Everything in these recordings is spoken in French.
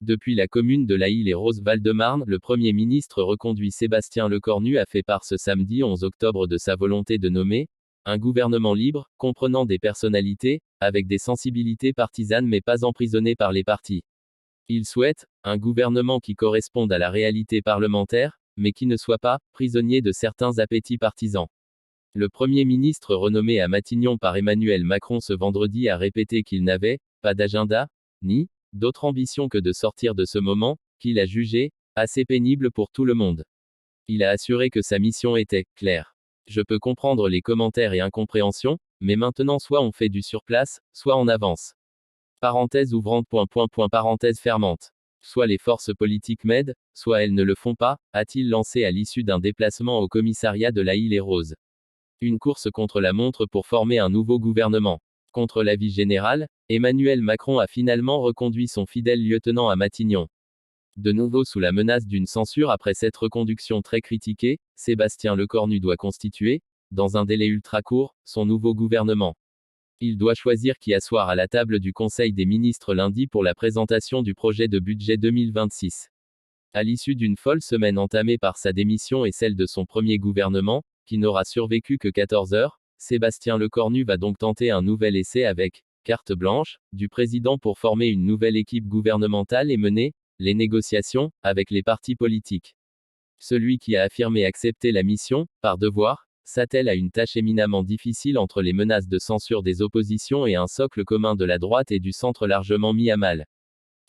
Depuis la commune de La Île-et-Rose-Val-de-Marne, le Premier ministre reconduit Sébastien Lecornu a fait part ce samedi 11 octobre de sa volonté de nommer un gouvernement libre, comprenant des personnalités, avec des sensibilités partisanes mais pas emprisonnées par les partis. Il souhaite un gouvernement qui corresponde à la réalité parlementaire, mais qui ne soit pas prisonnier de certains appétits partisans. Le Premier ministre renommé à Matignon par Emmanuel Macron ce vendredi a répété qu'il n'avait pas d'agenda, ni d'autre ambition que de sortir de ce moment, qu'il a jugé assez pénible pour tout le monde. Il a assuré que sa mission était claire. Je peux comprendre les commentaires et incompréhensions, mais maintenant soit on fait du surplace, soit on avance. Parenthèse ouvrante. Parenthèse fermante. Soit les forces politiques m'aident, soit elles ne le font pas, a-t-il lancé à l'issue d'un déplacement au commissariat de La Île-et-Rose. Une course contre la montre pour former un nouveau gouvernement. Contre l'avis général, Emmanuel Macron a finalement reconduit son fidèle lieutenant à Matignon. De nouveau sous la menace d'une censure après cette reconduction très critiquée, Sébastien Lecornu doit constituer, dans un délai ultra court, son nouveau gouvernement. Il doit choisir qui asseoir à la table du Conseil des ministres lundi pour la présentation du projet de budget 2026. À l'issue d'une folle semaine entamée par sa démission et celle de son premier gouvernement, qui n'aura survécu que 14 heures, Sébastien Lecornu va donc tenter un nouvel essai avec carte blanche du président pour former une nouvelle équipe gouvernementale et mener les négociations avec les partis politiques. Celui qui a affirmé accepter la mission, par devoir, s'attelle à une tâche éminemment difficile entre les menaces de censure des oppositions et un socle commun de la droite et du centre largement mis à mal.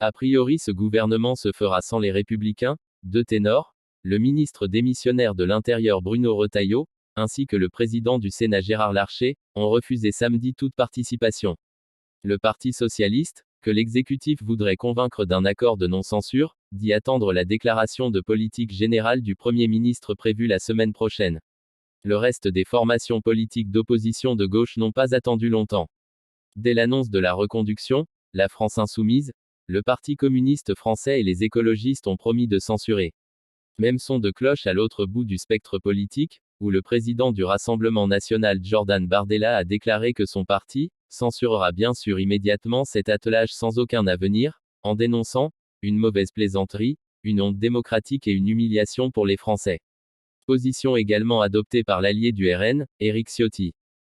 A priori, ce gouvernement se fera sans les Républicains, deux ténors, le ministre démissionnaire de l'Intérieur Bruno Retailleau, ainsi que le président du Sénat Gérard Larcher, ont refusé samedi toute participation. Le Parti socialiste, que l'exécutif voudrait convaincre d'un accord de non-censure, dit attendre la déclaration de politique générale du Premier ministre prévue la semaine prochaine. Le reste des formations politiques d'opposition de gauche n'ont pas attendu longtemps. Dès l'annonce de la reconduction, la France insoumise, le Parti communiste français et les écologistes ont promis de censurer. Même son de cloche à l'autre bout du spectre politique, où le président du Rassemblement national Jordan Bardella a déclaré que son parti censurera bien sûr immédiatement cet attelage sans aucun avenir, en dénonçant une mauvaise plaisanterie, une honte démocratique et une humiliation pour les Français. Position également adoptée par l'allié du RN, Éric Ciotti.